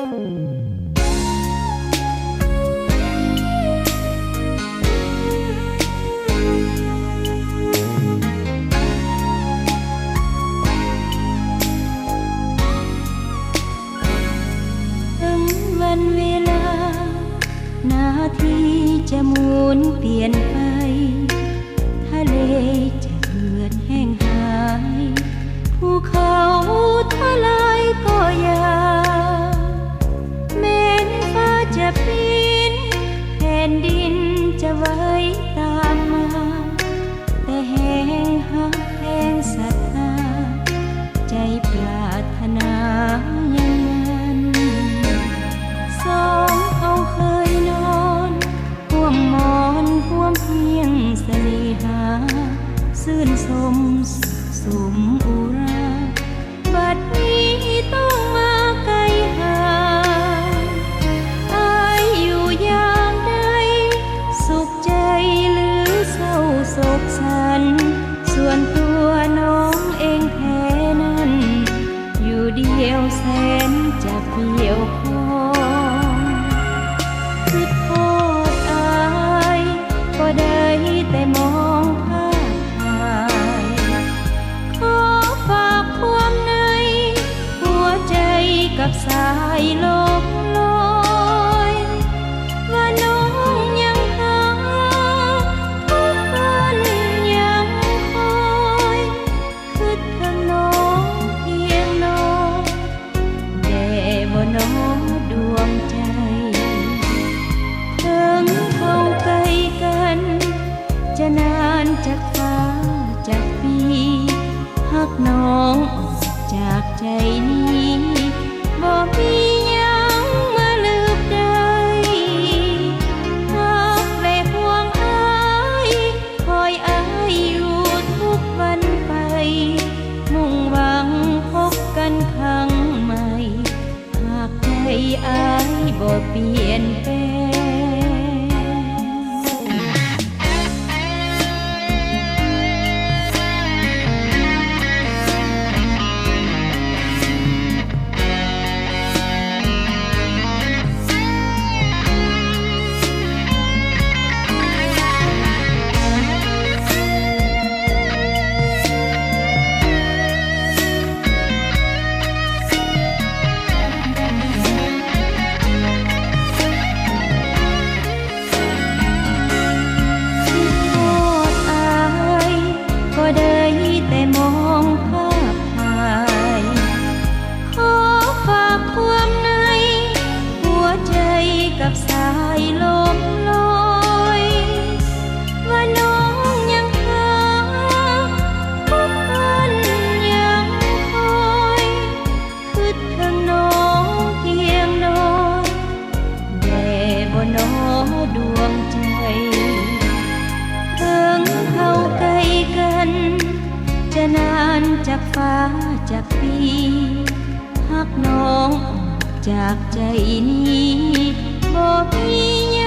วันเวลานาทีจะหมุนเปลี่ยนไปทะเลจะเหือดแห้งหายภูเขาทลายก็ยากแม้นฟ้าจะปีนแผ่นดินจะไหวตามมาแต่แห่งหักแห่งศรัทธาใจปรารถนายังนั้นสองเขาเคยนอนห่วมหมอนห่วมเพียงเสน่หาซื่นสมสมอุราบัดนี้ต้องมาไกลห่างอายอยู่อย่างใดสุขใจหรือเศร้าโศกสันส่วนตัวน้องเองแท้นั้นอยู่เดียวแสนจะเปลี่ยวคองคือโทษอายก็ได้แต่มองภาพถ่ายขอฝากความในหัวใจกับสายลมลอยว่าน้องยังหาทุกวันยังคอยคือทางน้องเพียงน้องแต่บ่น้องดวงใจถึงเขาไกลกันจะนานจากฟ้าจากปีหักน้องออกจากใจนี้บ่มียังมาลืมได้หักและห่วงอายคอยอายอยู่ทุกวันไปมุ่งหวังพบกันครั้งใหม่หากใจอายบ่เปลี่ยนแปลงกับสายลมลอยว่าน้องยังหาทุกวันยังคอยคือทางน้องเพียงน้อยแต่บ่น้อดวงใจถึงเขาไกลกันจะนานจากฟ้าจากปีหักน้องออกจากใจนี้บ่มี